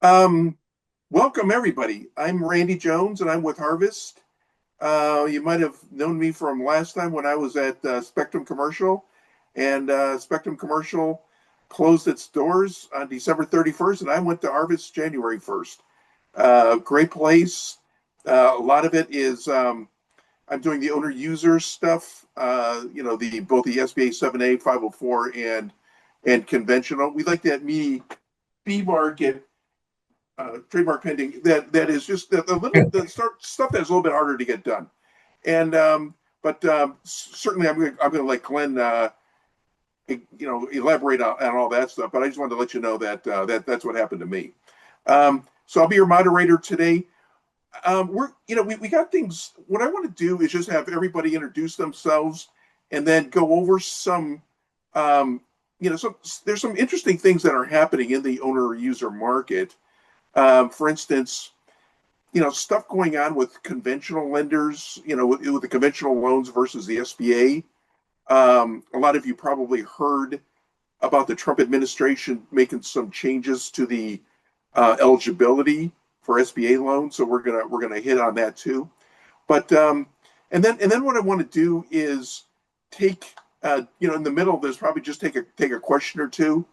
Um, Welcome everybody. I'm Randy Jones and I'm with Harvest. You might have known me from last time when I was at Spectrum Commercial, and Spectrum Commercial closed its doors on December 31st, and I went to Harvest January 1st. Great place. A lot of it is I'm doing the owner user stuff. The both the SBA 7A, 504, and conventional. We like that mini B market trademark pending that is just the little the stuff that's a little bit harder to get done. And but certainly I'm going to let Glenn elaborate on all that stuff. But I just wanted to let you know that's what happened to me. So I'll be your moderator today. We got things. What I want to do is just have everybody introduce themselves and then go over some. There's some interesting things that are happening in the owner user market. For instance, stuff going on with conventional lenders, with the conventional loans versus the SBA. A lot of you probably heard about the Trump administration making some changes to the eligibility for SBA loans, so we're gonna hit on that too. But and then what I want to do is take in the middle of this, probably just take a question or two,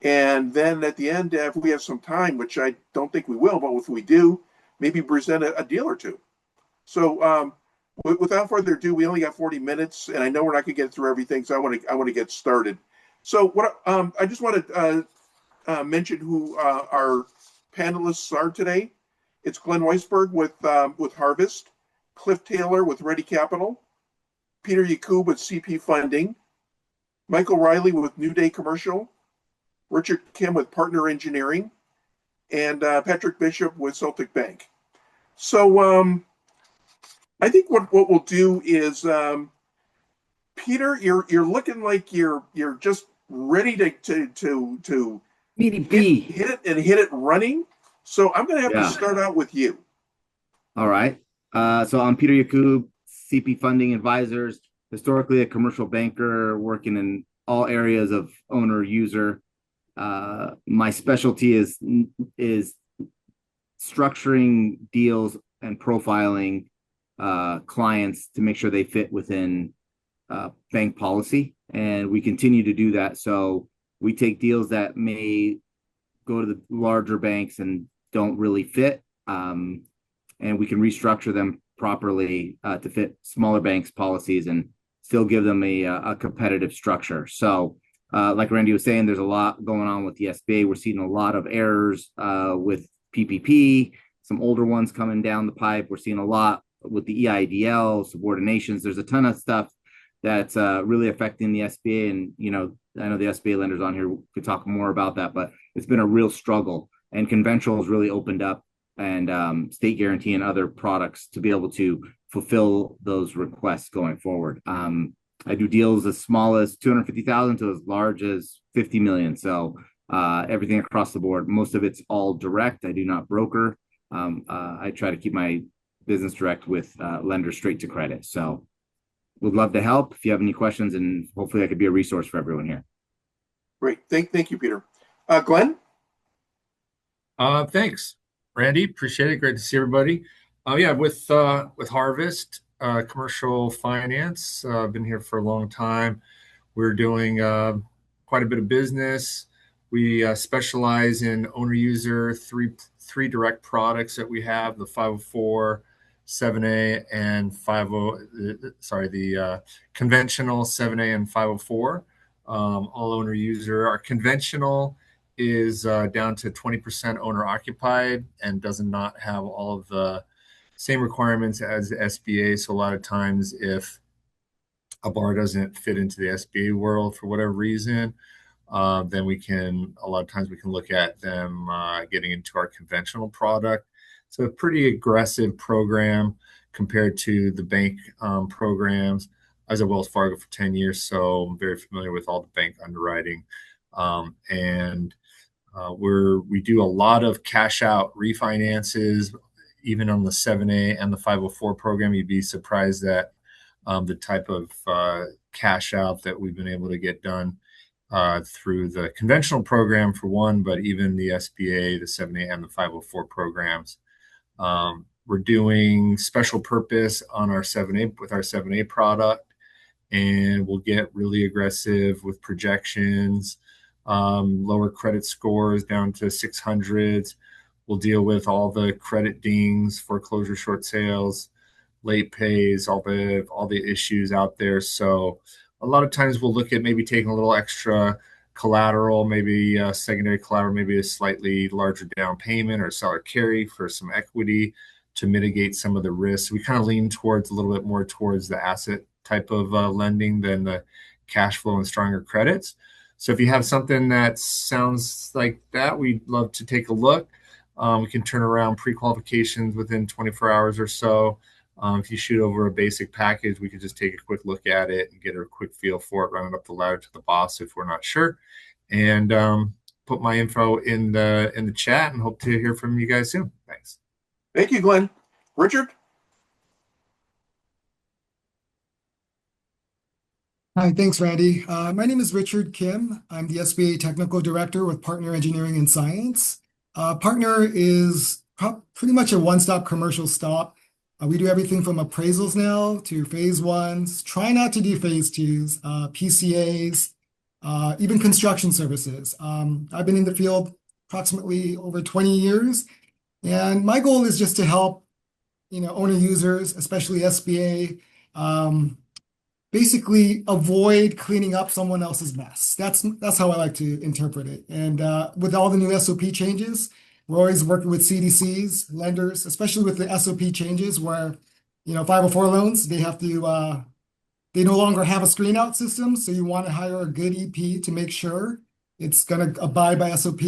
and then at the end, if we have some time, which I don't think we will, but if we do, maybe present a deal or two. So without further ado, we only got 40 minutes, and I know we're not going to get through everything, so I want to get started. So what I just want to mention who our panelists are today. It's Glenn Weisberg with Harvest, Cliff Taylor with Ready Capital, Peter Yakub with CP Funding, Michael Riley with New Day Commercial, Richard Kim with Partner Engineering, and Patrick Bishop with Celtic Bank. So I think what we'll do is, Peter, you're looking like you're just ready to Meaty hit B. hit it and hit it running. So I'm going to have to Yeah. start out with you. All right. So I'm Peter Yakub, CP Funding Advisors, historically a commercial banker working in all areas of owner user. My specialty is structuring deals and profiling clients to make sure they fit within bank policy, and we continue to do that. So we take deals that may go to the larger banks and don't really fit, and we can restructure them properly to fit smaller banks' policies and still give them a competitive structure. So like Randy was saying, there's a lot going on with the SBA. We're seeing a lot of errors with PPP, some older ones coming down the pipe. We're seeing a lot with the EIDL, subordinations. There's a ton of stuff that's really affecting the SBA. And, I know the SBA lenders on here could talk more about that, but it's been a real struggle. And conventional has really opened up, and state guarantee and other products to be able to fulfill those requests going forward. I do deals as small as 250,000 to as large as 50 million. So everything across the board. Most of it's all direct. I do not broker. I try to keep my business direct with lenders straight to credit. So would love to help if you have any questions, and hopefully I could be a resource for everyone here. Great. Thank you, Peter. Glenn? Thanks, Randy. Appreciate it. Great to see everybody. Yeah, with Harvest Commercial Finance, I've been here for a long time. We're doing quite a bit of business. We specialize in owner user three direct products that we have: the 504, 7A, and 50. Sorry, the conventional 7A and 504. All owner user. Our conventional is down to 20% owner occupied and does not have all of the same requirements as the SBA. So a lot of times if a bar doesn't fit into the SBA world for whatever reason, then a lot of times we can look at them getting into our conventional product. So a pretty aggressive program compared to the bank programs. I was at Wells Fargo for 10 years, so I'm very familiar with all the bank underwriting. And we do a lot of cash out refinances, even on the 7A and the 504 program. You'd be surprised at the type of cash out that we've been able to get done through the conventional program for one, but even the SBA, the 7A, and the 504 programs. We're doing special purpose on our 7A with our 7A product, and we'll get really aggressive with projections, lower credit scores down to 600s. We'll deal with all the credit dings, foreclosure short sales, late pays, all the issues out there. So a lot of times we'll look at maybe taking a little extra collateral, maybe secondary collateral, maybe a slightly larger down payment or seller carry for some equity to mitigate some of the risks. We kind of lean towards a little bit more towards the asset type of lending than the cash flow and stronger credits. So if you have something that sounds like that, we'd love to take a look. We can turn around pre-qualifications within 24 hours or so. If you shoot over a basic package, we could just take a quick look at it and get a quick feel for it, run it up the ladder to the boss if we're not sure, and put my info in the chat, and hope to hear from you guys soon. Thanks. Thank you, Glenn. Richard? Hi, thanks, Randy. My name is Richard Kim. I'm the SBA Technical Director with Partner Engineering and Science. Partner is pretty much a one-stop commercial stop. We do everything from appraisals now to phase ones, try not to do phase twos, PCAs, even construction services. I've been in the field approximately over 20 years, and my goal is just to help, owner users, especially SBA, basically avoid cleaning up someone else's mess. That's how I like to interpret it. And with all the new SOP changes, we're always working with CDCs, lenders, especially with the SOP changes where, 504 loans, they have to, they no longer have a screen out system. So you want to hire a good EP to make sure it's going to abide by SOP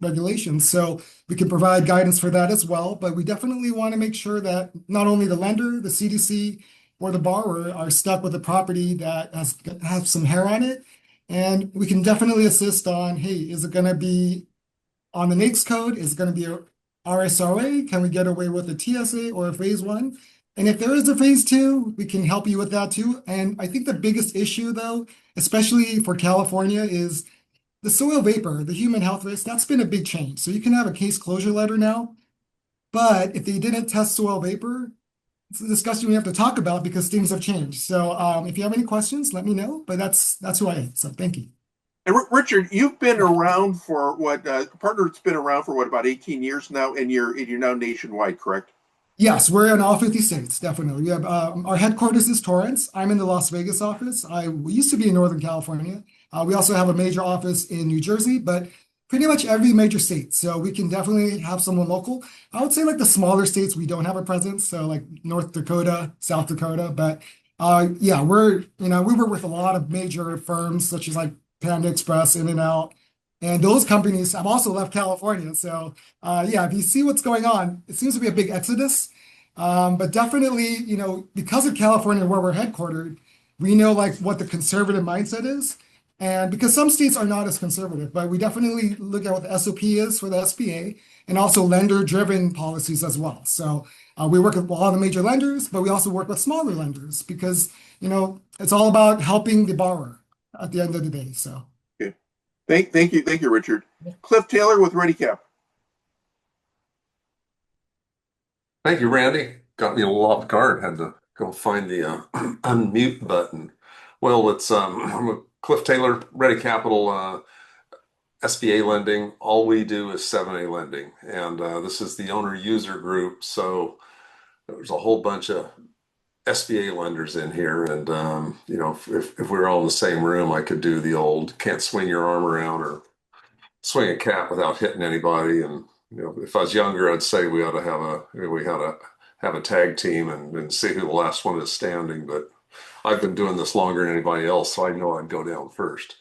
regulations. So we can provide guidance for that as well. But we definitely want to make sure that not only the lender, the CDC, or the borrower are stuck with a property that has some hair on it. And we can definitely assist on, hey, is it going to be on the NAICS code? Is it going to be a RSRA? Can we get away with a TSA or a phase one? And if there is a phase two, we can help you with that too. And I think the biggest issue though, especially for California, is the soil vapor, the human health risk. That's been a big change. So you can have a case closure letter now, but if they didn't test soil vapor, it's a discussion we have to talk about because things have changed. So if you have any questions, let me know. But that's who I am. So thank you. And Richard, you've been around for what? Partner's been around for what, about 18 years now, and you're now nationwide, correct? Yes, we're in all 50 states, definitely. We have our headquarters is Torrance. I'm in the Las Vegas office. We used to be in Northern California. We also have a major office in New Jersey, but pretty much every major state. So we can definitely have someone local. I would say like the smaller states, we don't have a presence. So like North Dakota, South Dakota. But yeah, we work with a lot of major firms such as like Panda Express, In-N-Out. And those companies have also left California. So yeah, if you see what's going on, it seems to be a big exodus. But definitely, because of California where we're headquartered, we know like what the conservative mindset is. And because some states are not as conservative, but we definitely look at what the SOP is for the SBA and also lender-driven policies as well. So we work with all the major lenders, but we also work with smaller lenders because, it's all about helping the borrower at the end of the day. So. Okay. Thank you, Richard. Cliff Taylor with ReadyCap. Thank you, Randy. Got me a little off guard. Had to go find the unmute button. Well, I'm with Cliff Taylor, Ready Capital, SBA lending. All we do is 7A lending, and this is the owner user group. So there's a whole bunch of SBA lenders in here, and if we were all in the same room, I could do the old can't swing your arm around or swing a cat without hitting anybody. And if I was younger, I'd say we had to have a tag team and see who the last one is standing. But I've been doing this longer than anybody else, so I know I'd go down first.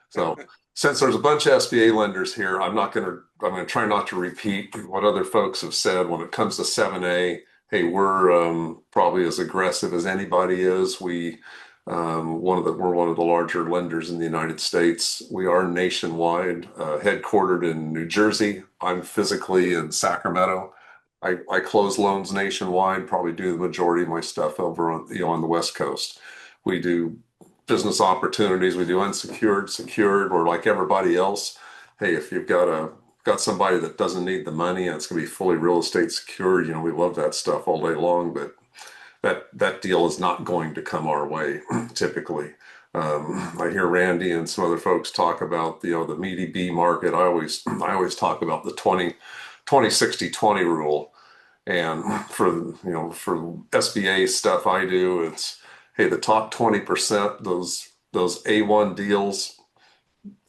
So since there's a bunch of SBA lenders here, I'm going to try not to repeat what other folks have said. When it comes to 7A, hey, we're probably as aggressive as anybody is. We're one of the larger lenders in the United States. We are nationwide, headquartered in New Jersey. I'm physically in Sacramento. I close loans nationwide, probably do the majority of my stuff over on the West Coast. We do business opportunities. We do unsecured, secured, or like everybody else. Hey, if you've got somebody that doesn't need the money and it's going to be fully real estate secured, we love that stuff all day long. But that deal is not going to come our way typically. I hear Randy and some other folks talk about the meaty B market. I always talk about the 20-60-20 rule. And for SBA stuff I do, it's, hey, the top 20%, those A1 deals,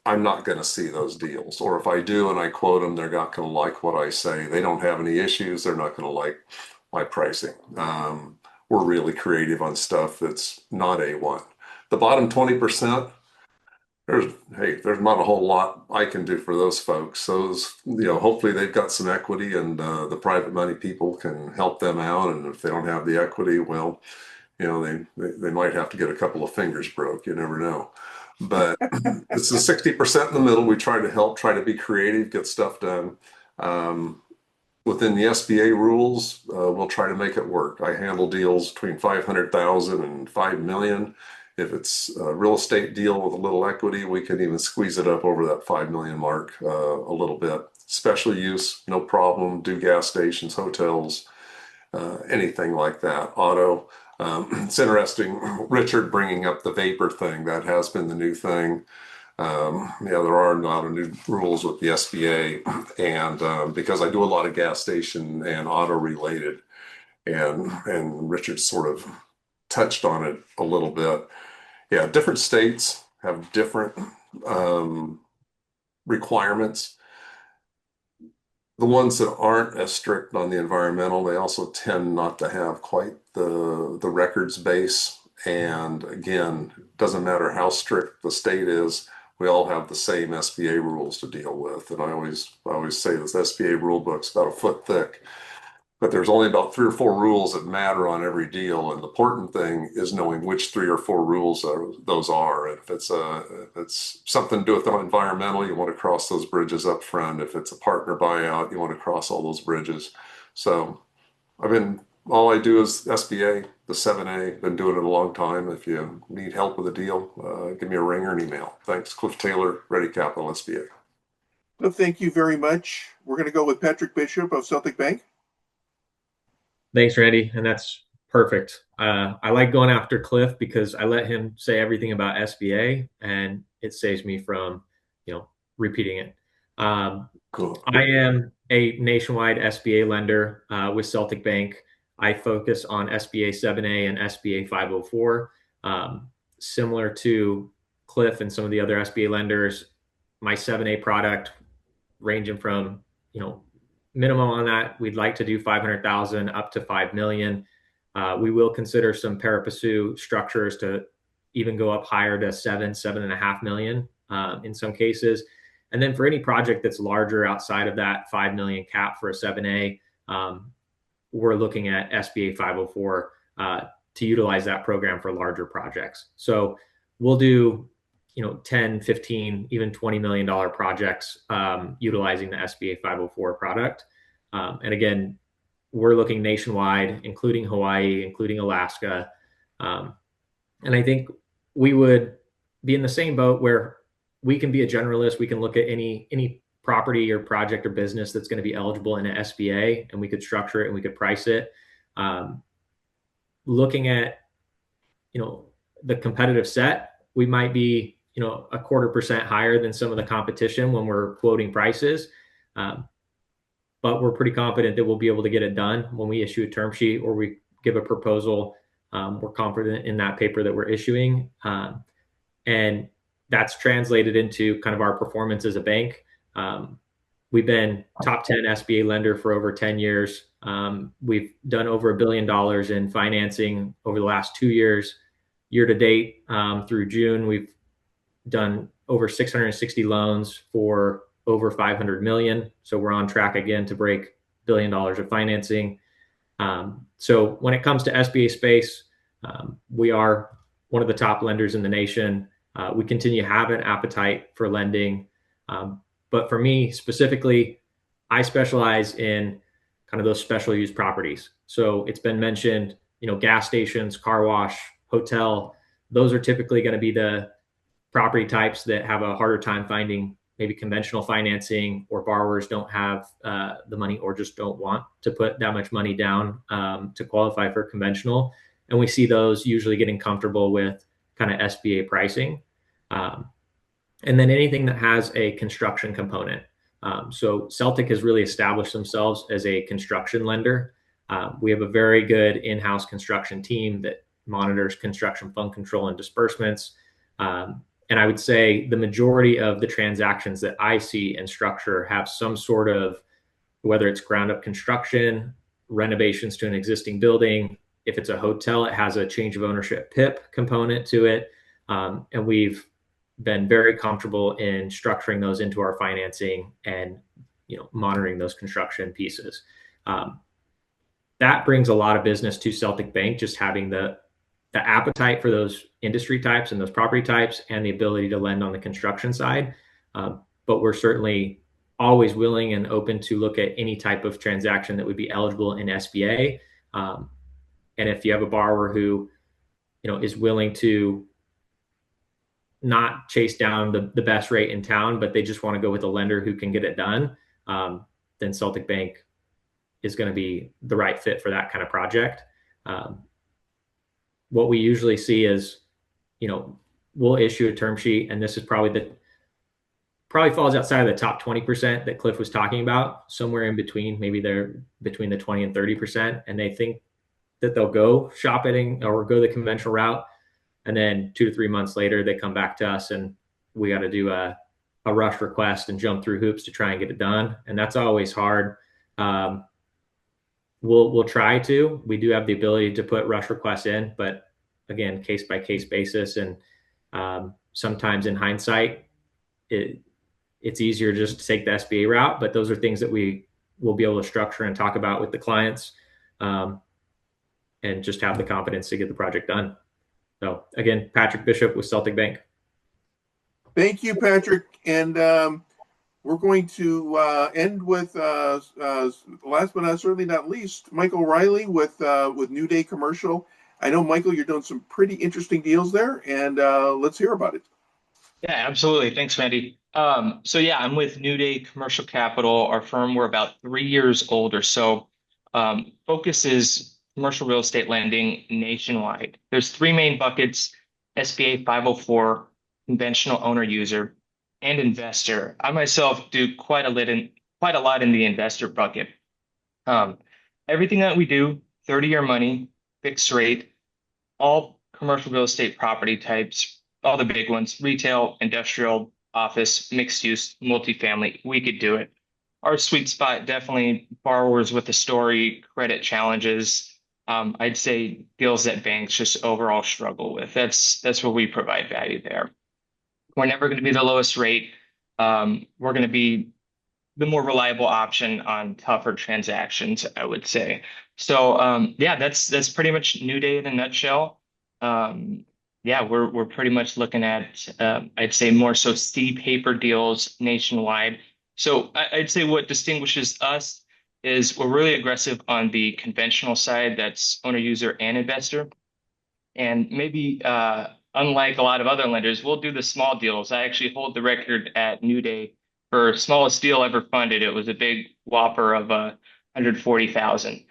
I'm not going to see those deals. Or if I do and I quote them, they're not going to like what I say. They don't have any issues. They're not going to like my pricing. We're really creative on stuff that's not A1. The bottom 20%, there's not a whole lot I can do for those folks. Those, hopefully they've got some equity and the private money people can help them out. And if they don't have the equity, well, they might have to get a couple of fingers broke. You never know. But it's the 60% in the middle. We try to help, try to be creative, get stuff done. Within the SBA rules, we'll try to make it work. I handle deals between 500,000 and 5 million. If it's a real estate deal with a little equity, we can even squeeze it up over that 5 million mark a little bit. Special use, no problem. Do gas stations, hotels, anything like that. Auto. It's interesting, Richard bringing up the vapor thing. That has been the new thing. There are a lot of new rules with the SBA, and because I do a lot of gas station and auto related, and Richard sort of touched on it a little bit. Yeah, different states have different requirements. The ones that aren't as strict on the environmental, they also tend not to have quite the records base. And again, it doesn't matter how strict the state is, we all have the same SBA rules to deal with. And I always say this SBA rule book's about a foot thick, but there's only about 3 or 4 rules that matter on every deal. And the important thing is knowing which 3 or 4 rules those are. And if it's something to do with the environmental, you want to cross those bridges up front. If it's a partner buyout, you want to cross all those bridges. So all I do is SBA, the 7A, been doing it a long time. If you need help with a deal, give me a ring or an email. Thanks. Cliff Taylor, Ready Capital SBA. Well, thank you very much. We're going to go with Patrick Bishop of Celtic Bank. Thanks, Randy. And that's perfect. I like going after Cliff because I let him say everything about SBA and it saves me from, repeating it. Cool. I am a nationwide SBA lender with Celtic Bank. I focus on SBA 7A and SBA 504. Similar to Cliff and some of the other SBA lenders, my 7A product ranging from, minimum on that, we'd like to do 500,000 up to 5 million. We will consider some pari passu structures to even go up higher to 7.5 million in some cases. And then for any project that's larger outside of that 5 million cap for a 7A, we're looking at SBA 504 to utilize that program for larger projects. So we'll do 10, 15, even $20 million projects utilizing the SBA 504 product. And again, we're looking nationwide, including Hawaii, including Alaska. And I think we would be in the same boat where we can be a generalist. We can look at any property or project or business that's going to be eligible in an SBA, and we could structure it and we could price it. Looking at, the competitive set, we might be, 0.25% higher than some of the competition when we're quoting prices. But we're pretty confident that we'll be able to get it done when we issue a term sheet or we give a proposal. We're confident in that paper that we're issuing. And that's translated into kind of our performance as a bank. We've been top 10 SBA lender for over 10 years. We've done over $1 billion in financing over the last 2 years. Year to date, through June, we've done over 660 loans for over 500 million. So we're on track again to break $1 billion of financing. So when it comes to SBA space, we are one of the top lenders in the nation. We continue to have an appetite for lending. But for me specifically, I specialize in kind of those special use properties. So it's been mentioned, gas stations, car wash, hotel, those are typically going to be the property types that have a harder time finding maybe conventional financing, or borrowers don't have the money or just don't want to put that much money down to qualify for conventional. And we see those usually getting comfortable with kind of SBA pricing. And then anything that has a construction component. So Celtic has really established themselves as a construction lender. We have a very good in-house construction team that monitors construction fund control and disbursements. And I would say the majority of the transactions that I see and structure have some sort of, whether it's ground up construction, renovations to an existing building. If it's a hotel, it has a change of ownership PIP component to it. And we've been very comfortable in structuring those into our financing and, monitoring those construction pieces. That brings a lot of business to Celtic Bank, just having the appetite for those industry types and those property types and the ability to lend on the construction side. But we're certainly always willing and open to look at any type of transaction that would be eligible in SBA. And if you have a borrower who, is willing to not chase down the best rate in town, but they just want to go with a lender who can get it done, then Celtic Bank is going to be the right fit for that kind of project. What we usually see is, we'll issue a term sheet, and this is probably falls outside of the top 20% that Cliff was talking about, somewhere in between. Maybe they're between the 20 and 30%, and they think that they'll go shopping or go the conventional route. And then 2 to 3 months later, they come back to us and we got to do a rush request and jump through hoops to try and get it done. And that's always hard. We'll try to. We do have the ability to put rush requests in, but again, case by case basis. And sometimes in hindsight, it's easier just to take the SBA route. But those are things that we will be able to structure and talk about with the clients, and just have the confidence to get the project done. So again, Patrick Bishop with Celtic Bank. Thank you, Patrick. And we're going to end with last but not certainly not least, Michael Riley with New Day Commercial. I know, Michael, you're doing some pretty interesting deals there, and let's hear about it. Yeah, absolutely. Thanks, Randy. I'm with New Day Commercial Capital. Our firm, we're about 3 years old or so. Focus is commercial real estate lending nationwide. There's 3 main buckets: SBA 504, conventional owner user, and investor. I myself do quite a lot in the investor bucket. Everything that we do, 30-year money, fixed rate, all commercial real estate property types, all the big ones: retail, industrial, office, mixed use, multifamily. We could do it. Our sweet spot, definitely borrowers with a story, credit challenges. I'd say deals that banks just overall struggle with. That's where we provide value there. We're never going to be the lowest rate. We're going to be the more reliable option on tougher transactions, I would say. So that's pretty much New Day in a nutshell. We're pretty much looking at I'd say more so C paper deals nationwide. So I'd say what distinguishes us is we're really aggressive on the conventional side, that's owner, user, and investor. And maybe unlike a lot of other lenders, we'll do the small deals. I actually hold the record at New Day for smallest deal ever funded. It was a big whopper of 140,000.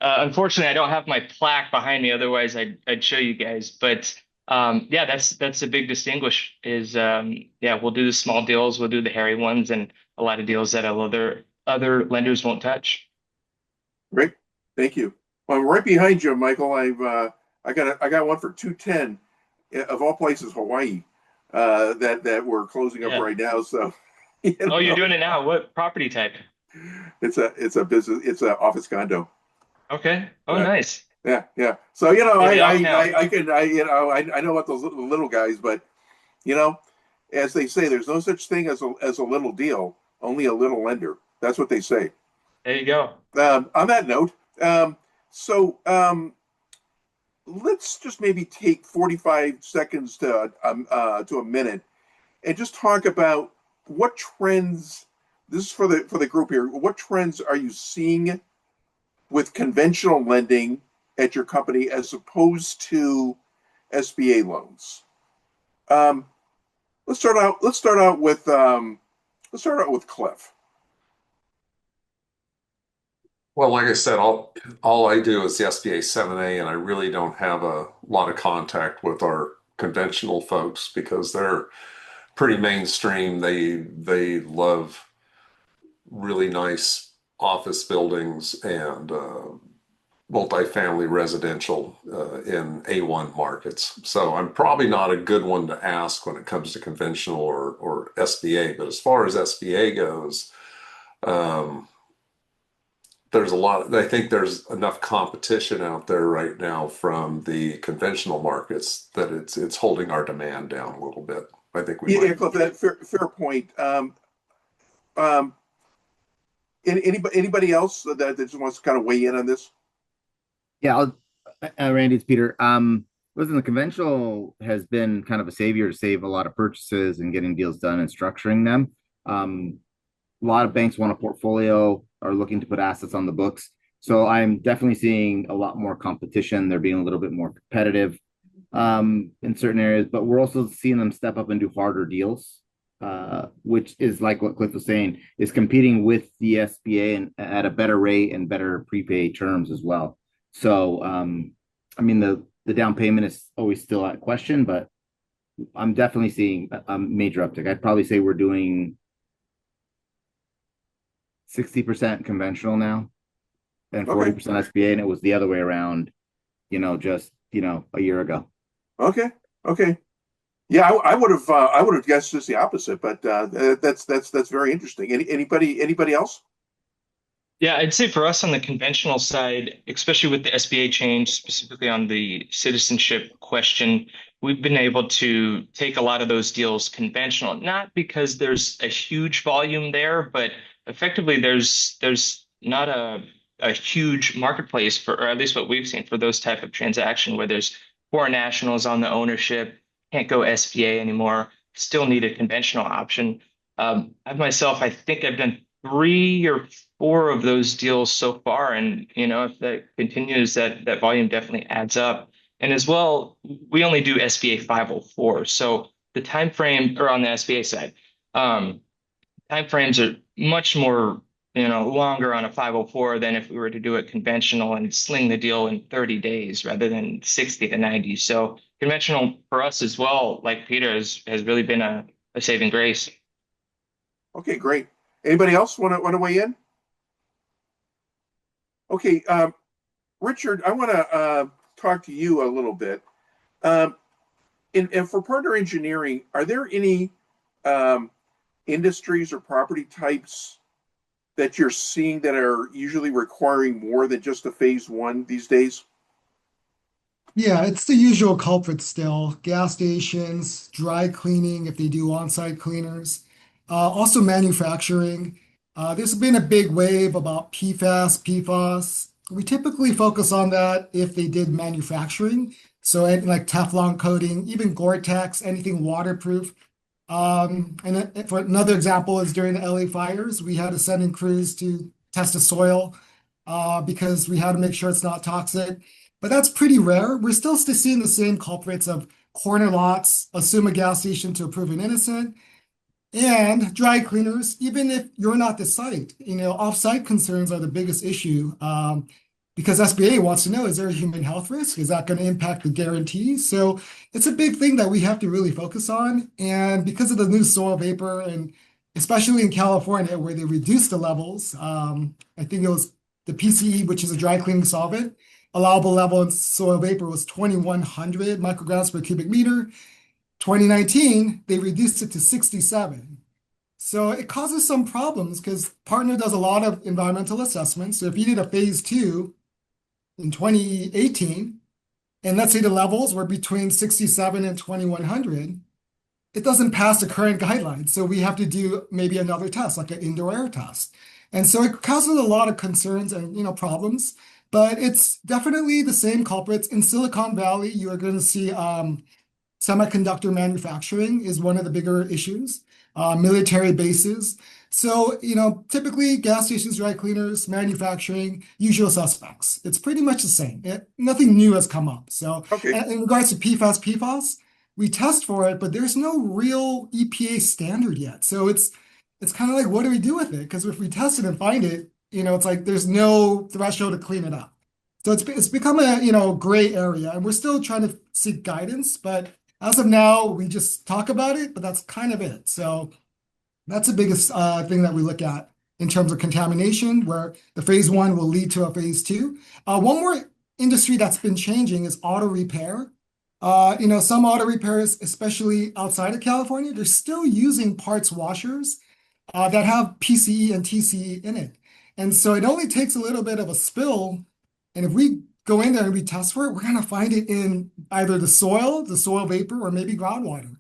Unfortunately, I don't have my plaque behind me. Otherwise, I'd show you guys. But that's a big distinguish is we'll do the small deals, we'll do the hairy ones, and a lot of deals that other lenders won't touch. Great, thank you. Well, I'm right behind you, Michael. I got one for 210, of all places, Hawaii, that we're closing up right now. So. Oh, you're doing it now. What property type? It's a business. It's an office condo. Okay. Oh, nice. Yeah. So I know about those little guys, but as they say, there's no such thing as a little deal, only a little lender. That's what they say. There you go. On that note, let's just maybe take 45 seconds to a minute and just talk about what trends. This is for the group here. What trends are you seeing with conventional lending at your company as opposed to SBA loans. Let's start out. Let's start out with Cliff. Well, like I said, all I do is the SBA 7A, and I really don't have a lot of contact with our conventional folks because they're pretty mainstream. They love really nice office buildings and multifamily residential in A1 markets. So I'm probably not a good one to ask when it comes to conventional or SBA. But as far as SBA goes, there's a lot. I think there's enough competition out there right now from the conventional markets that it's holding our demand down a little bit. I think we might. Cliff, that fair point. Anybody else that just wants to kind of weigh in on this? Yeah, Randy, it's Peter. Listen, the conventional has been kind of a savior to save a lot of purchases and getting deals done and structuring them. A lot of banks want a portfolio, are looking to put assets on the books. So I'm definitely seeing a lot more competition. They're being a little bit more competitive in certain areas, but we're also seeing them step up and do harder deals, which is like what Cliff was saying, is competing with the SBA and at a better rate and better prepaid terms as well. So, I mean, the down payment is always still at question, but I'm definitely seeing a major uptick. I'd probably say we're doing 60% conventional now and 40% SBA, and it was the other way around, just a year ago. Okay. Yeah, I would have guessed just the opposite, but that's very interesting. Anybody else? Yeah, I'd say for us on the conventional side, especially with the SBA change, specifically on the citizenship question, we've been able to take a lot of those deals conventional, not because there's a huge volume there, but effectively there's not a huge marketplace for, or at least what we've seen for those type of transaction where there's foreign nationals on the ownership, can't go SBA anymore, still need a conventional option. I think I've done 3 or 4 of those deals so far. And, if that continues, that volume definitely adds up. And as well, we only do SBA 504. So the time frame, or on the SBA side, time frames are much more, longer on a 504 than if we were to do it conventional and sling the deal in 30 days rather than 60 to 90. So conventional for us as well, like Peter, has really been a saving grace. Okay, great. Anybody else want to weigh in? Okay, Richard, I want to talk to you a little bit. And for partner engineering, are there any industries or property types that you're seeing that are usually requiring more than just a phase one these days? Yeah, it's the usual culprits still. Gas stations, dry cleaning if they do on-site cleaners. Also manufacturing. There's been a big wave about PFAS, PFOS. We typically focus on that if they did manufacturing. So like Teflon coating, even Gore-Tex, anything waterproof. And for another example is during the LA fires, we had to send in crews to test the soil because we had to make sure it's not toxic. But that's pretty rare. We're still seeing the same culprits of corner lots, assume a gas station to prove an innocent, and dry cleaners, even if you're not the site. Off-site concerns are the biggest issue because SBA wants to know, is there a human health risk? Is that going to impact the guarantee? So it's a big thing that we have to really focus on. And because of the new soil vapor, and especially in California where they reduced the levels, I think it was the PCE, which is a dry cleaning solvent, allowable level in soil vapor was 2,100 micrograms per cubic meter. 2019, they reduced it to 67. So it causes some problems because partner does a lot of environmental assessments. So if you did a phase 2 in 2018, and let's say the levels were between 67 and 2,100, it doesn't pass the current guidelines. So we have to do maybe another test, like an indoor air test. And so it causes a lot of concerns and problems. But it's definitely the same culprits. In Silicon Valley, you are going to see semiconductor manufacturing is one of the bigger issues, military bases. So, typically gas stations, dry cleaners, manufacturing, usual suspects. It's pretty much the same. Nothing new has come up. So, Okay. in regards to PFAS, we test for it, but there's no real EPA standard yet. So it's kind of like, what do we do with it? Because if we test it and find it, it's like there's no threshold to clean it up. So it's become a gray area, and we're still trying to seek guidance. But as of now, we just talk about it, but that's kind of it. So. That's the biggest thing that we look at in terms of contamination, where the phase one will lead to a phase two. One more industry that's been changing is auto repair. Some auto repairs, especially outside of California, they're still using parts washers that have PCE and TCE in it. And so it only takes a little bit of a spill. And if we go in there and we test for it, we're going to find it in either the soil vapor, or maybe groundwater.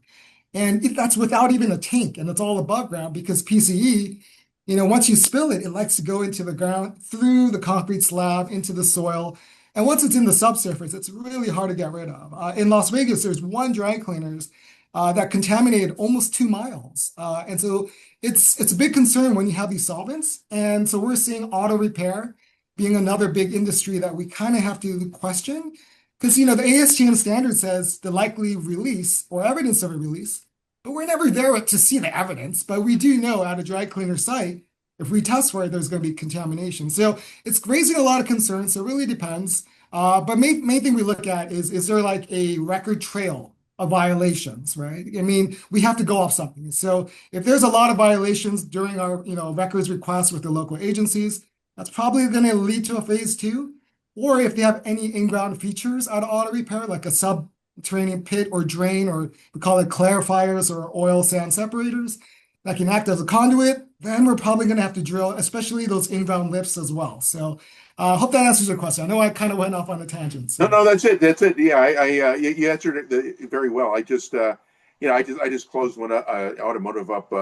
And if that's without even a tank, and it's all above ground, because PCE, once you spill it, it likes to go into the ground, through the concrete slab, into the soil. And once it's in the subsurface, it's really hard to get rid of. In Las Vegas, there's one dry cleaners that contaminated almost 2 miles. And so it's a big concern when you have these solvents. And so we're seeing auto repair being another big industry that we kind of have to question. Because, the ASTM standard says the likely release or evidence of a release, but we're never there to see the evidence. But we do know at a dry cleaner site, if we test for it, there's going to be contamination. So it's raising a lot of concerns. So it really depends. But main thing we look at is there like a record trail of violations, right? I mean, we have to go off something. So if there's a lot of violations during our, records requests with the local agencies, that's probably going to lead to a phase two. Or if they have any in-ground features out of auto repair, like a subterranean pit or drain, or we call it clarifiers or oil sand separators, that can act as a conduit, then we're probably going to have to drill, especially those in-ground lifts as well. So I hope that answers your question. I know I kind of went off on a tangent. So. No, that's it. That's it. Yeah, you answered it very well. I just closed one automotive up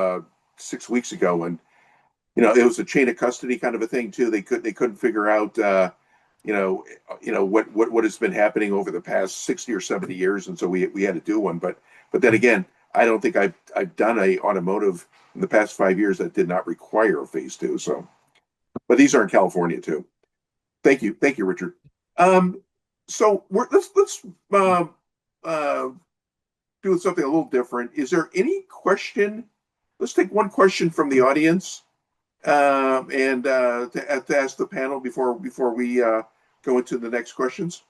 6 weeks ago, and it was a chain of custody kind of a thing too. They couldn't figure out what has been happening over the past 60 or 70 years, and so we had to do one. But then again, I don't think I've done a automotive in the past 5 years that did not require a phase two. So, but these are in California too. Thank you, Richard. So let's do something a little different. Is there any question? Let's take one question from the audience, and to ask the panel before we go into the next questions.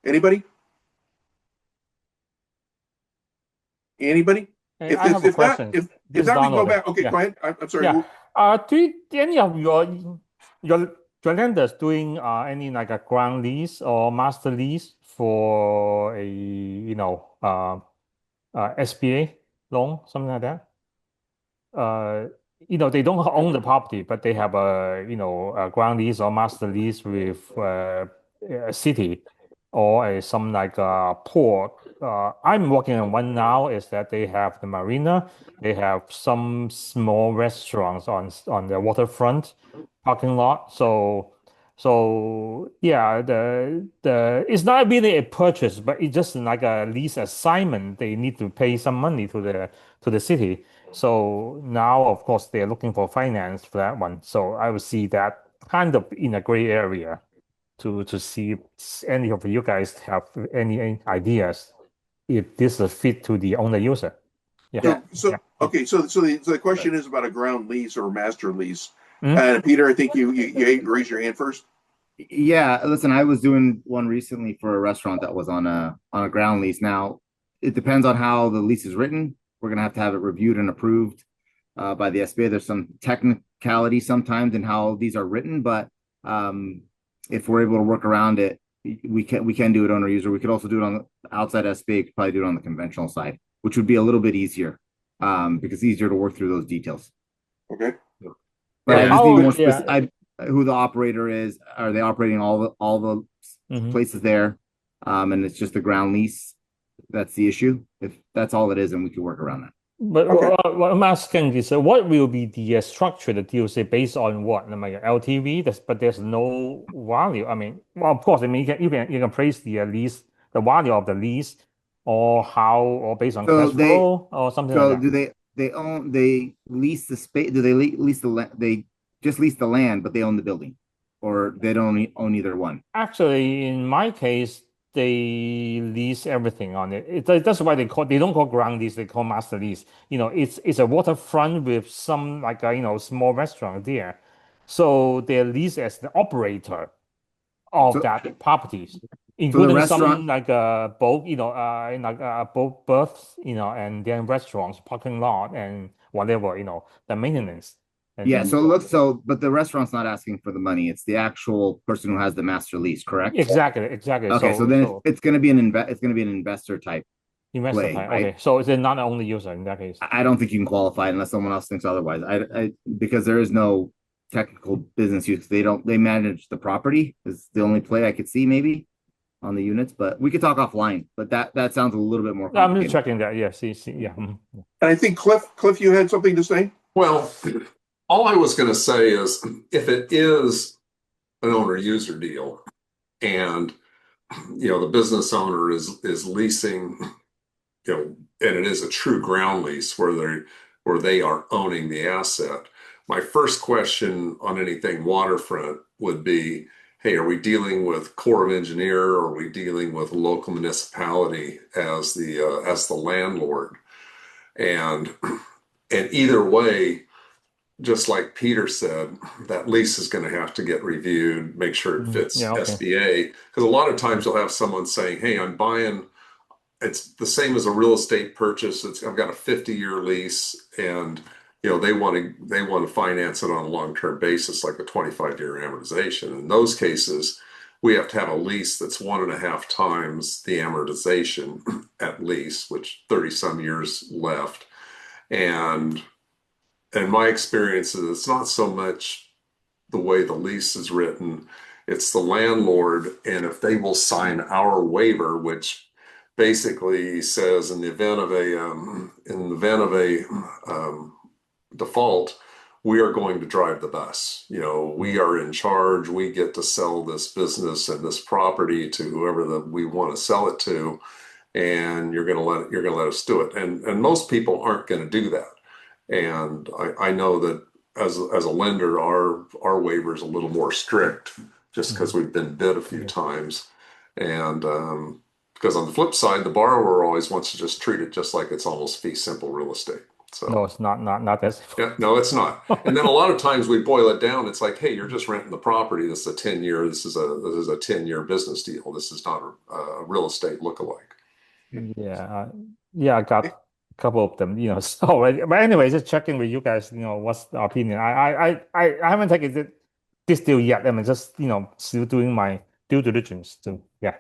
Anybody? Anybody? Hey, I have a question. If not, we can go back. Okay, Yeah. go ahead. I'm sorry. Yeah. Do any of your lenders doing any like a ground lease or master lease for a SBA loan, something like that? They don't own the property, but they have a ground lease or master lease with a city or some like a port. I'm working on one now. Is that they have the marina, they have some small restaurants on the waterfront parking lot. So yeah, the it's not really a purchase, but it's just like a lease assignment. They need to pay some money to the city. So now, of course, they're looking for finance for that one. So I would see that kind of in a gray area to see if any of you guys have any ideas if this is a fit to the owner user. Yeah. Okay. So the question is about a ground lease or master lease. Mhm. Peter, I think you raised your hand first. Yeah, listen, I was doing one recently for a restaurant that was on a ground lease. Now, it depends on how the lease is written. We're gonna have to have it reviewed and approved by the SBA. There's some technicality sometimes in how these are written, but if we're able to work around it, we can do it owner user. We could also do it on the outside SBA. Could probably do it on the conventional side, which would be a little bit easier because it's easier to work through those details. Okay. But I Yeah. just need more Yeah. specific. Who the operator is? Are they operating all the Mhm. places there? And it's just the ground lease. That's the issue. If that's all it is, then we can work around that. But Okay. what I'm asking is, what will be the structure of the deal? Say based on what? Like LTV, but there's no value. I mean, well, of course, I mean you can praise the lease, the value of the lease, or based on So cash flow or something So like that. they lease the space. Do they lease the land? They just lease the land, but they own the building, or they don't own either one. Actually, in my case, they lease everything on it. That's why they don't call ground lease, they call master lease. It's a waterfront with some like a small restaurant there. So they're leased as the operator of So, that properties, so the including restaurant. some like boat, like boat berths, and then restaurants, parking lot, and whatever, the maintenance and Yeah. things. So it looks so, but the restaurant's not asking for the money. It's the actual person who has the master lease, correct? Exactly. Okay. So then it's going to be it's going to be an investor type Investor play, type. right? Okay, so it's not only user in that case. I don't think you can qualify unless someone else thinks otherwise. Because there is no technical business use. They manage the property is the only play I could see maybe on the units, but we could talk offline. But that sounds a little bit more I'm just complicated. checking that. Yeah, see, yeah. And I think Cliff, you had something to say? Well, all I was going to say is if it is an owner-user deal and the business owner is leasing, and it is a true ground lease where they are owning the asset. My first question on anything waterfront would be, hey, are we dealing with Corps of Engineer or are we dealing with local municipality as the landlord? And either way, just like Peter said, that lease is going to have to get reviewed, make sure it fits Yeah, okay. SBA. Because a lot of times you'll have someone saying, hey, I'm buying, it's the same as a real estate purchase. I've got a 50-year lease and they want to finance it on a long-term basis, like a 25-year amortization. In those cases, we have to have a lease that's 1.5 times the amortization at least, which 30 some years left. And my experience is it's not so much the way the lease is written, it's the landlord, and if they will sign our waiver, which basically says in the event of a default, we are going to drive the bus. We are in charge. We get to sell this business and this property to whoever we want to sell it to, and you're going to let us do it. And most people aren't going to do that. And I know that as a lender, our waiver is a little more strict just because we've been bid a few times. And because on the flip side, the borrower always wants to just treat it just like it's almost fee simple real estate. So No, it's not that simple. yeah, no, it's not. And then a lot of times we boil it down. It's like, hey, you're just renting the property. This is a 10-year. This is a 10-year business deal. This is not a real estate lookalike. Yeah, I got a couple of them, So, but anyway, just checking with you guys, what's the opinion? I haven't taken this deal yet. I'm just, still doing my due diligence too. Yeah.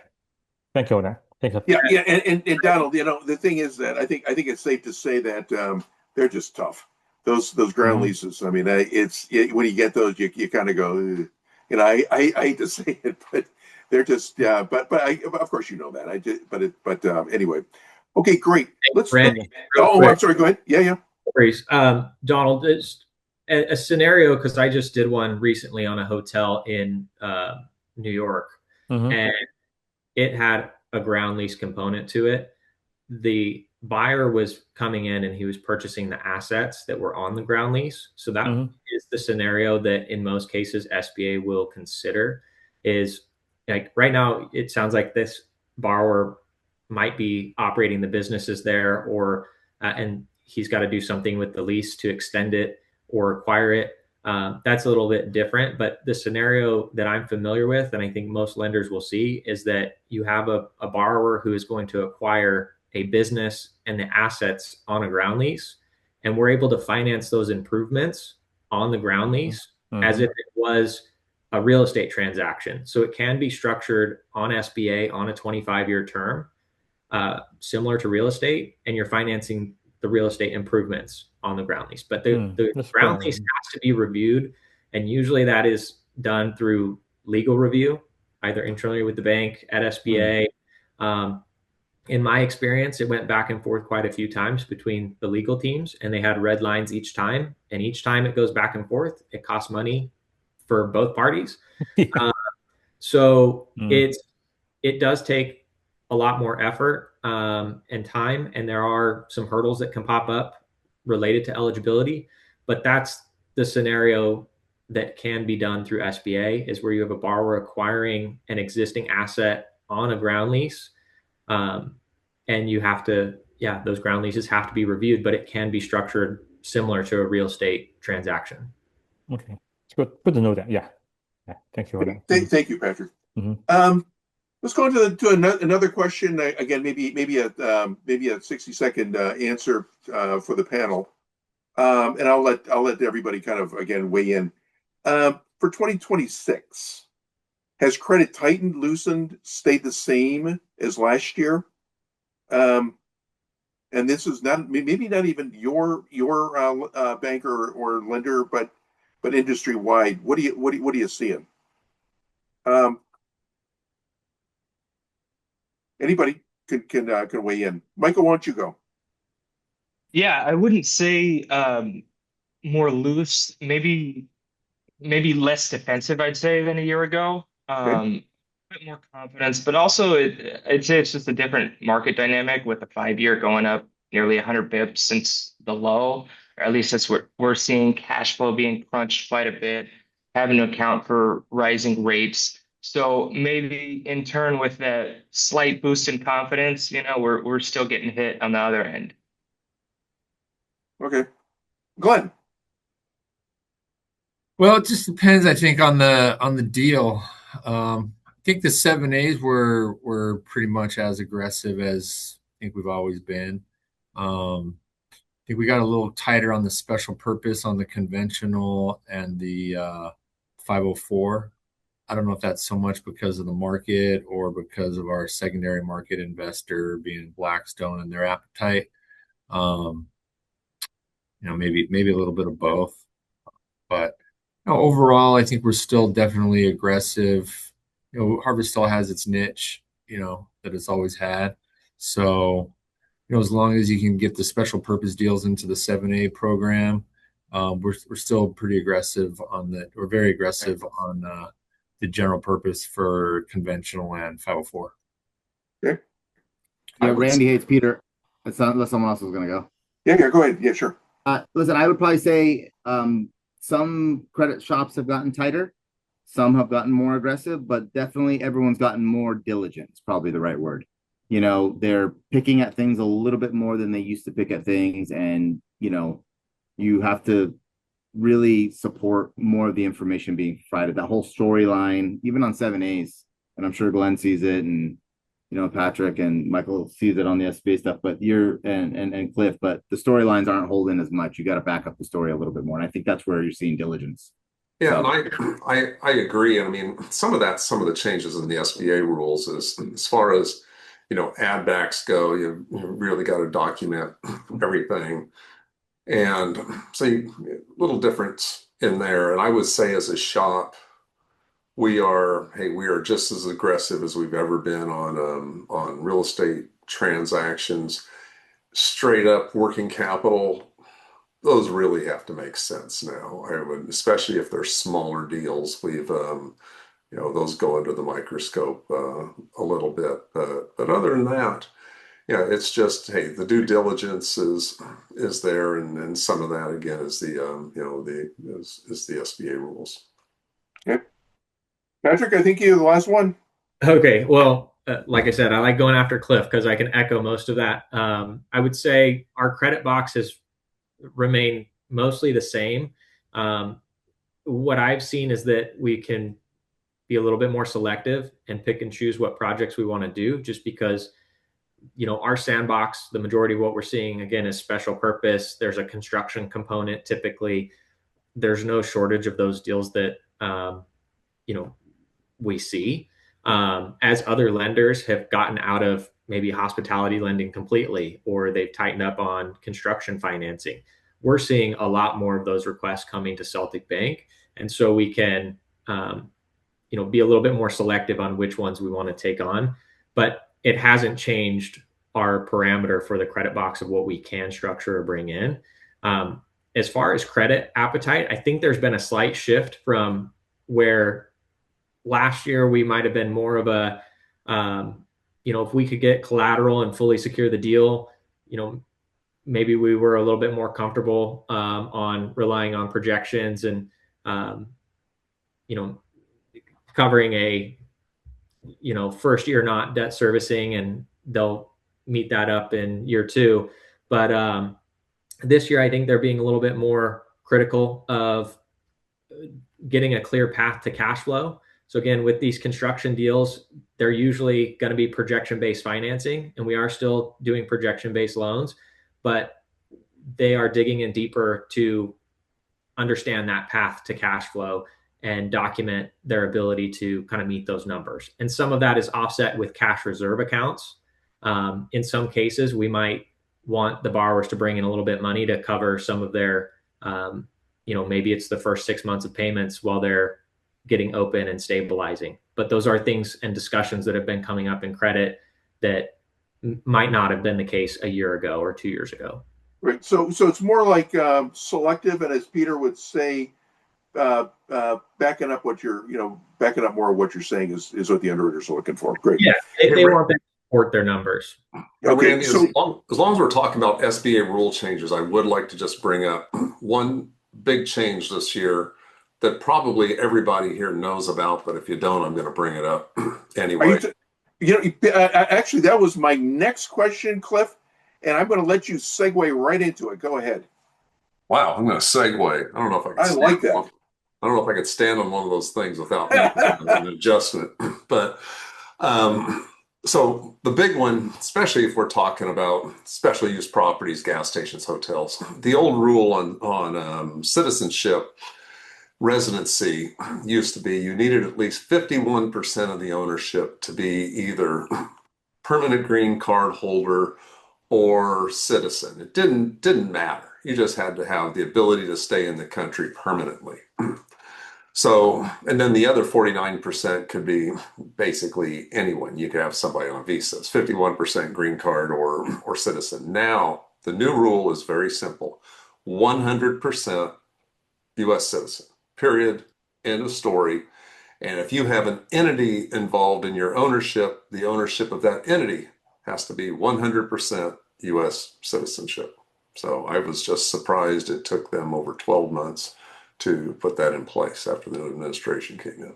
Thank you, Dan. Thank you. Yeah, and Donald, the thing is that I think it's safe to say that they're just tough. Those ground leases. I mean, when you get those, you kind of go, I hate to say it, but they're just but of course that. Anyway, okay, great. Randy, I'm sorry. Go ahead. Yeah. Worries. Donald, it's a scenario because I just did one recently on a hotel in New York, and it had a ground lease component to it. The buyer was coming in and he was purchasing the assets that were on the ground lease. So that is the scenario that in most cases SBA will consider. Is like right now it sounds like this borrower might be operating the businesses there, or and he's got to do something with the lease to extend it or acquire it. That's a little bit different, but the scenario that I'm familiar with, and I think most lenders will see, is that you have a borrower who is going to acquire a business and the assets on a ground lease, and we're able to finance those improvements on the ground lease as if it was a real estate transaction. So it can be structured on SBA on a 25-year term, similar to real estate, and you're financing the real estate improvements on the ground lease. But the ground lease has to be reviewed, and usually that is done through legal review, either internally with the bank at SBA. In my experience, it went back and forth quite a few times between the legal teams, and they had red lines each time. And each time it goes back and forth, it costs money for both parties. So it does take a lot more effort and time, and there are some hurdles that can pop up related to eligibility, but that's the scenario that can be done through SBA, is where you have a borrower acquiring an existing asset on a ground lease. And you have to, those ground leases have to be reviewed, but it can be structured similar to a real estate transaction. Okay, it's good to know that. Yeah. Thank you for that. Thank you, Patrick. Mhm. Let's go on to another question. Again, maybe a 60-second answer for the panel, and I'll let everybody kind of again weigh in. For 2026, has credit tightened, loosened, stayed the same as last year? And this is maybe not even your bank or lender, but industry wide. What are you seeing? Anybody can weigh in. Michael, why don't you go? Yeah, I wouldn't say more loose, maybe less defensive, I'd say, than a year ago. Okay. A bit more confidence, but also I'd say it's just a different market dynamic with the 5-year going up nearly 100 bips since the low, or at least that's what we're seeing. Cash flow being crunched quite a bit, having to account for rising rates. So maybe in turn with that slight boost in confidence, we're still getting hit on the other end. Okay, Glenn. Well, it just depends, I think, on the deal. I think the 7As were pretty much as aggressive as I think we've always been. I think we got a little tighter on the special purpose on the conventional and the 504. I don't know if that's so much because of the market or because of our secondary market investor being Blackstone and their appetite. Maybe a little bit of both, but overall, I think we're still definitely aggressive. Harvest still has its niche, that it's always had. So, as long as you can get the special purpose deals into the 7A program, we're still pretty aggressive on that. We're very aggressive on the general purpose for conventional and 504. Okay. Yeah, Randy hates Peter. Unless someone else is going to go. Yeah, go ahead. Yeah, sure. Listen, I would probably say some credit shops have gotten tighter. Some have gotten more aggressive, but definitely everyone's gotten more diligent. It's probably the right word. They're picking at things a little bit more than they used to pick at things. And, you have to really support more of the information being provided. That whole storyline, even on 7As, and I'm sure Glenn sees it, and Patrick and Michael sees it on the SBA stuff, but and Cliff, but the storylines aren't holding as much. You got to back up the story a little bit more. And I think that's where you're seeing diligence. Yeah, and I agree. And I mean, some of the changes in the SBA rules is as far as, add backs go, you really got to document everything. And so a little difference in there. And I would say as a shop, we are just as aggressive as we've ever been on real estate transactions. Straight up working capital, those really have to make sense now. Especially if they're smaller deals. We've those go under the microscope a little bit, but other than that, it's just, hey, the due diligence is there, and some of that again is the is the SBA rules. Okay. Patrick, I think you're the last one. Okay, well, like I said, I like going after Cliff because I can echo most of that. I would say our credit box has remained mostly the same. What I've seen is that we can be a little bit more selective and pick and choose what projects we want to do, just because our sandbox, the majority of what we're seeing again is special purpose. There's a construction component. Typically there's no shortage of those deals that we see, as other lenders have gotten out of maybe hospitality lending completely, or they've tightened up on construction financing. We're seeing a lot more of those requests coming to Celtic Bank, and so we can be a little bit more selective on which ones we want to take on. But it hasn't changed our parameter for the credit box of what we can structure or bring in. As far as credit appetite, I think there's been a slight shift from where last year we might have been more of a, if we could get collateral and fully secure the deal, maybe we were a little bit more comfortable on relying on projections and covering a first year not debt servicing, and they'll meet that up in year 2. But this year, I think they're being a little bit more critical of getting a clear path to cash flow. So again, with these construction deals, they're usually going to be projection-based financing, and we are still doing projection-based loans, but they are digging in deeper to understand that path to cash flow and document their ability to kind of meet those numbers. And some of that is offset with cash reserve accounts. In some cases, we might want the borrowers to bring in a little bit of money to cover some of their, maybe it's the first 6 months of payments while they're getting open and stabilizing. But those are things and discussions that have been coming up in credit that might not have been the case a year ago or 2 years ago. Right. So it's more like selective, and as Peter would say, backing up backing up more of what you're saying is what the underwriters are looking for. Great. Yeah, they want them to support their numbers. Okay. Randy, So as long as we're talking about SBA rule changes, I would like to just bring up one big change this year that probably everybody here knows about, but if you don't, I'm going to bring it up anyway. actually, that was my next question, Cliff, and I'm going to let you segue right into it. Go ahead. Wow, I'm going to segue. I don't know if I can. I like that. I don't know if I could stand on one of those things without making an adjustment. But so the big one, especially if we're talking about special use properties, gas stations, hotels, the old rule on citizenship residency used to be you needed at least 51% of the ownership to be either permanent green card holder or citizen. It didn't matter. You just had to have the ability to stay in the country permanently. So, and then the other 49% could be basically anyone. You could have somebody on a visa. It's 51% green card or citizen. Now, the new rule is very simple. 100% U.S. citizen, period, end of story. And if you have an entity involved in your ownership, the ownership of that entity has to be 100% U.S. citizenship. So I was just surprised it took them over 12 months to put that in place after the new administration came in.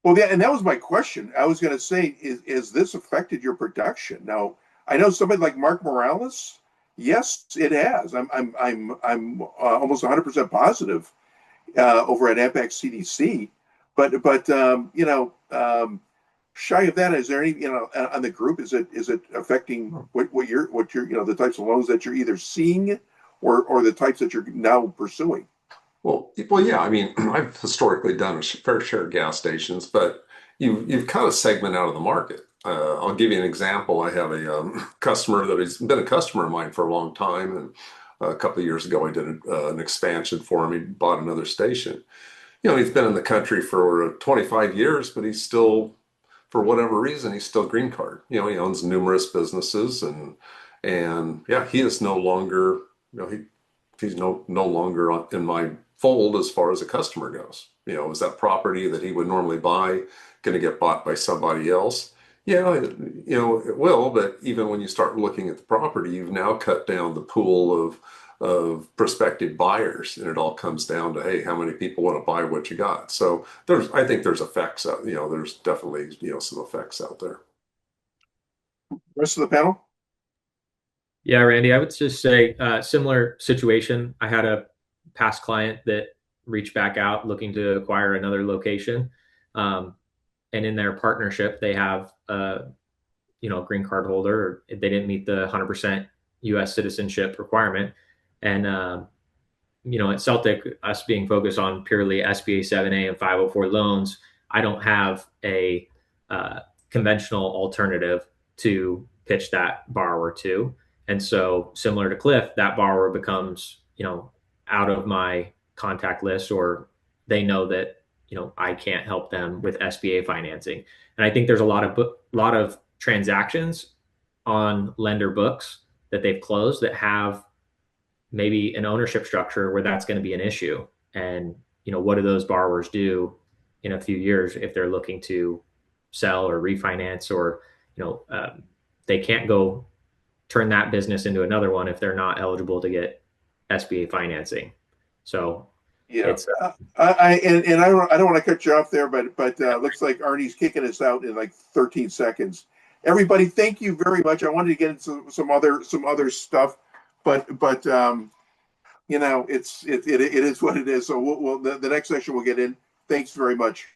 Well, yeah, and that was my question. I was going to say, is this affected your production? Now, I know somebody like Mark Morales. Yes, it has. I'm almost 100% positive over at Apex CDC, but shy of that, is there any on the group? Is it affecting what you're the types of loans that you're either seeing or the types that you're now pursuing? Well, yeah. I mean, I've historically done a fair share of gas stations, but you've kind of segment out of the market. I'll give you an example. I have a customer that has been a customer of mine for a long time, and a couple of years ago, I did an expansion for him. He bought another station. He's been in the country for 25 years, but he's still, for whatever reason, he's still green card. He owns numerous businesses, and yeah, he is no longer, he's no longer in my fold as far as a customer goes. Is that property that he would normally buy going to get bought by somebody else? Yeah, it will. But even when you start looking at the property, you've now cut down the pool of prospective buyers, and it all comes down to, hey, how many people want to buy what you got? So I think there's effects out. There's definitely some effects out there. Rest of the panel. Yeah, Randy, I would just say similar situation. I had a past client that reached back out looking to acquire another location. And in their partnership, they have a green card holder. They didn't meet the 100% U.S. citizenship requirement. And, at Celtic, us being focused on purely SBA 7A and 504 loans, I don't have a conventional alternative to pitch that borrower to. And so similar to Cliff, that borrower becomes, out of my contact list, or they know that, I can't help them with SBA financing. And I think there's a lot of transactions on lender books that they've closed that have maybe an ownership structure where that's going to be an issue. And, what do those borrowers do in a few years if they're looking to sell or refinance, or, they can't go turn that business into another one if they're not eligible to get SBA financing. So Yeah, it's I don't want to cut you off there, but looks like Arnie's kicking us out in like 13 seconds. Everybody, thank you very much. I wanted to get into some other stuff, but you know, it is what it is. So the next session we'll get in. Thanks very much.